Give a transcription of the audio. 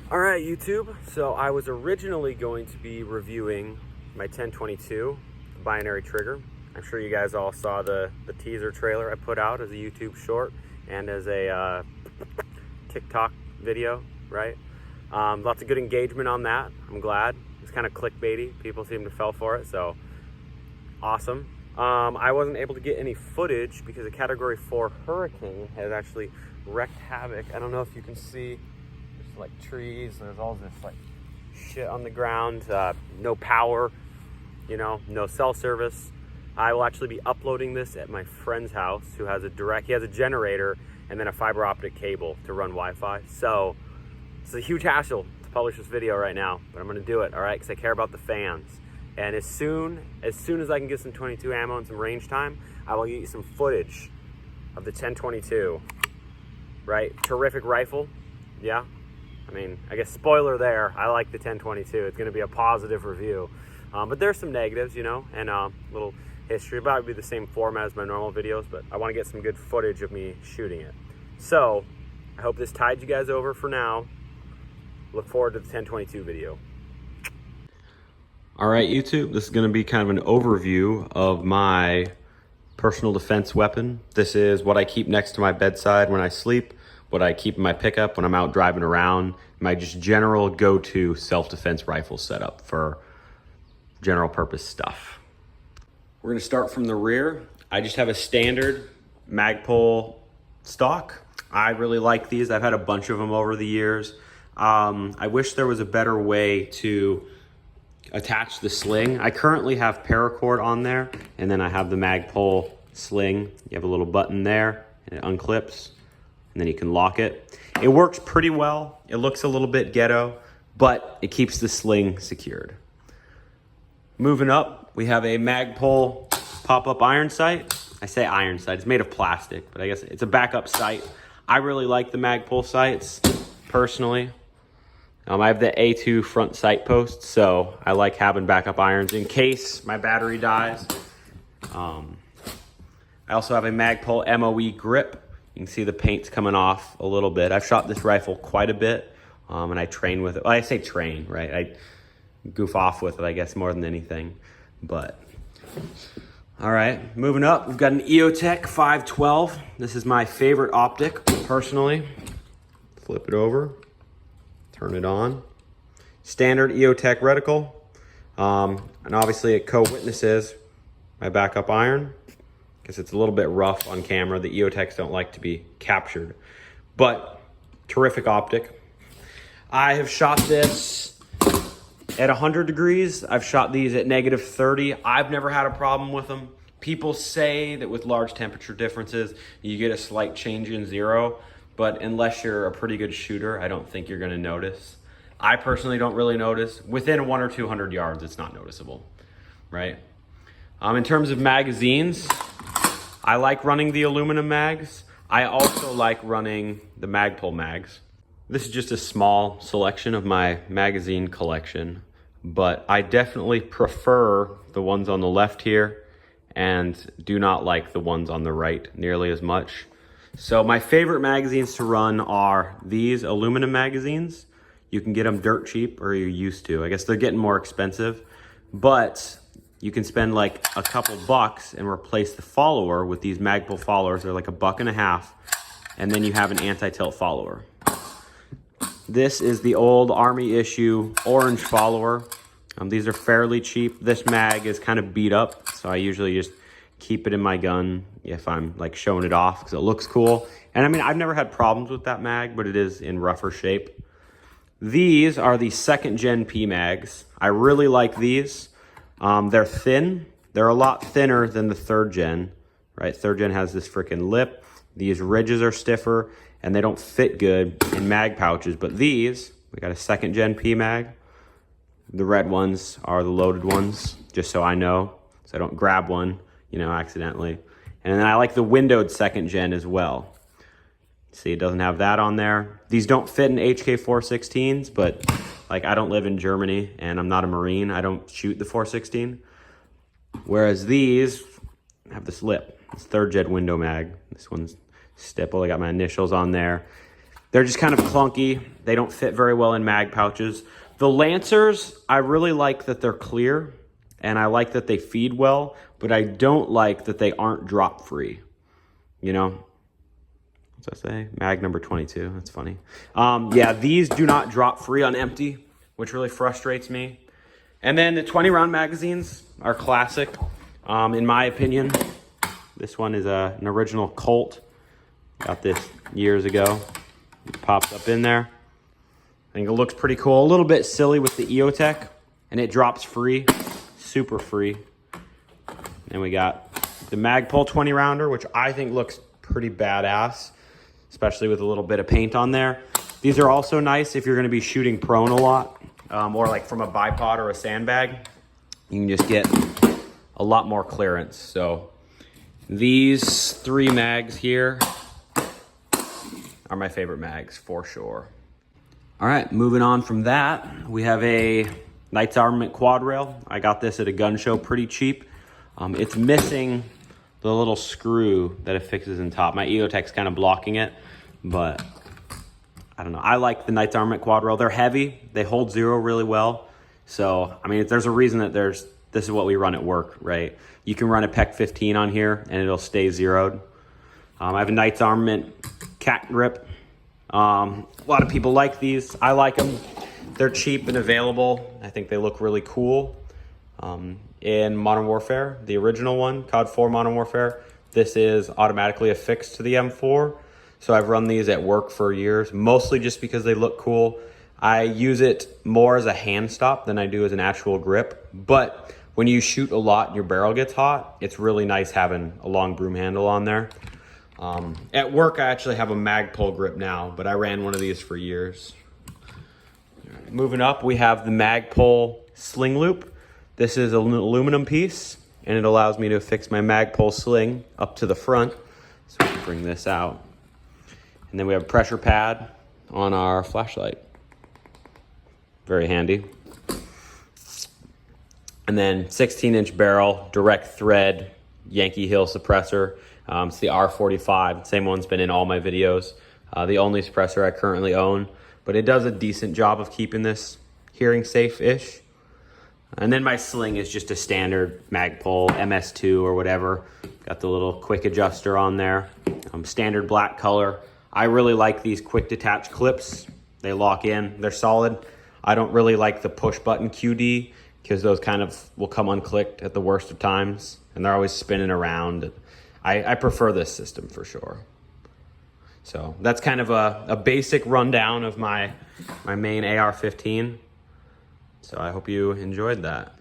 All right, YouTube. So I was originally going to be reviewing my 1022 binary trigger. I'm sure you guys all saw the teaser trailer I put out as a YouTube short and as a TikTok video, right? Lots of good engagement on that. I'm glad. It's kind of clickbaity. People seem to fell for it, so awesome. I wasn't able to get any footage because a Category 4 hurricane has actually wreaked havoc. I don't know if you can see. Like trees, there's all this like shit on the ground, no power, no cell service. I will actually be uploading this at my friend's house who has he has a generator and then a fiber optic cable to run Wi-Fi. So it's a huge hassle to publish this video right now, but I'm gonna do it, all right, because I care about the fans. And as soon as I can get some 22 ammo and some range time, I will get you some footage of the 1022, right? Terrific rifle, yeah. I mean, I guess spoiler there, I like the 1022. It's going to be a positive review. But there's some negatives, and a little history. About would be the same format as my normal videos, but I want to get some good footage of me shooting it. So, I hope this tied you guys over for now. Look forward to the 1022 video. All right, YouTube, this is going to be kind of an overview of my personal defense weapon. This is what I keep next to my bedside when I sleep, what I keep in my pickup when I'm out driving around, my just general go-to self-defense rifle setup for general purpose stuff. We're gonna start from the rear. I just have a standard Magpul stock. I really like these. I've had a bunch of them over the years. I wish there was a better way to attach the sling. I currently have paracord on there, and then I have the Magpul sling. You have a little button there, and it unclips. And then you can lock it. It works pretty well. It looks a little bit ghetto, but it keeps the sling secured. Moving up, we have a Magpul pop-up iron sight. I say iron sight, it's made of plastic, but I guess it's a backup sight. I really like the Magpul sights, personally. I have the A2 front sight post, so I like having backup irons in case my battery dies. I also have a Magpul MOE grip. You can see the paint's coming off a little bit. I've shot this rifle quite a bit, and I train with it. Well, I say train, right? I goof off with it, I guess, more than anything. But, all right, moving up, we've got an EOTech 512. This is my favorite optic, personally. Flip it over, turn it on. Standard EOTech reticle, and obviously it co-witnesses my backup iron, because it's a little bit rough on camera. The EOTechs don't like to be captured, but terrific optic. I have shot this at 100 degrees. I've shot these at -30. I've never had a problem with them. People say that with large temperature differences, you get a slight change in zero, but unless you're a pretty good shooter, I don't think you're gonna notice. I personally don't really notice. Within 100 or 200 yards, it's not noticeable, right? In terms of magazines, I like running the aluminum mags. I also like running the Magpul mags. This is just a small selection of my magazine collection, but I definitely prefer the ones on the left here and do not like the ones on the right nearly as much. So my favorite magazines to run are these aluminum magazines. You can get them dirt cheap, or you're used to. I guess they're getting more expensive, but you can spend like a couple bucks and replace the follower with these Magpul followers. They're like $1.50, and then you have an anti-tilt follower. This is the old Army issue orange follower. These are fairly cheap. This mag is kind of beat up, so I usually just keep it in my gun if I'm like showing it off because it looks cool. And I mean, I've never had problems with that mag, but it is in rougher shape. These are the 2nd Gen P mags. I really like these. They're thin. They're a lot thinner than the 3rd Gen, right? 3rd Gen has this freaking lip. These ridges are stiffer, and they don't fit good in mag pouches. But these, we got a 2nd Gen P mag. The red ones are the loaded ones, just so I know, so I don't grab one, accidentally. And then I like the windowed 2nd Gen as well. See, it doesn't have that on there. These don't fit in HK416s, but like I don't live in Germany and I'm not a Marine. I don't shoot the 416. Whereas these have this lip. It's 3rd Gen window mag. This one's stipple. I got my initials on there. They're just kind of clunky. They don't fit very well in mag pouches. The Lancers, I really like that they're clear, and I like that they feed well, but I don't like that they aren't drop free. You know, what's that say? Mag number 22. That's funny. Yeah, these do not drop free on empty, which really frustrates me. And then the 20 round magazines are classic, in my opinion. This one is an original Colt. Got this years ago. It pops up in there. I think it looks pretty cool. A little bit silly with the EOTech, and it drops free, super free. And we got the Magpul 20 rounder, which I think looks pretty badass, especially with a little bit of paint on there. These are also nice if you're gonna be shooting prone a lot, or like from a bipod or a sandbag. You can just get a lot more clearance. So these 3 mags here are my favorite mags for sure. All right, moving on from that, we have a Knights Armament quad rail. I got this at a gun show pretty cheap. It's missing the little screw that it fixes in top. My EOTech's kind of blocking it, but I don't know. I like the Knights Armament quad rail. They're heavy, they hold zero really well. So, I mean, there's a reason that this is what we run at work, right? You can run a PEC 15 on here and it'll stay zeroed. I have a Knights Armament cat grip. A lot of people like these. I like them. They're cheap and available. I think they look really cool. In Modern Warfare, the original one, COD 4 Modern Warfare, this is automatically affixed to the M4. So I've run these at work for years, mostly just because they look cool. I use it more as a hand stop than I do as an actual grip. But when you shoot a lot and your barrel gets hot, it's really nice having a long broom handle on there. At work, I actually have a Magpul grip now, but I ran one of these for years. Right, moving up, we have the Magpul sling loop. This is an aluminum piece, and it allows me to affix my Magpul sling up to the front. So we can bring this out. And then we have a pressure pad on our flashlight. Very handy. And then 16-inch barrel, direct thread, Yankee Hill suppressor. It's the R45, same one's been in all my videos. The only suppressor I currently own, but it does a decent job of keeping this hearing safe-ish. And then my sling is just a standard Magpul MS2 or whatever. Got the little quick adjuster on there. Standard black color. I really like these quick detach clips. They lock in, they're solid. I don't really like the push button QD because those kind of will come unclicked at the worst of times and they're always spinning around. I prefer this system for sure. So that's kind of a basic rundown of my main AR-15. So I hope you enjoyed that.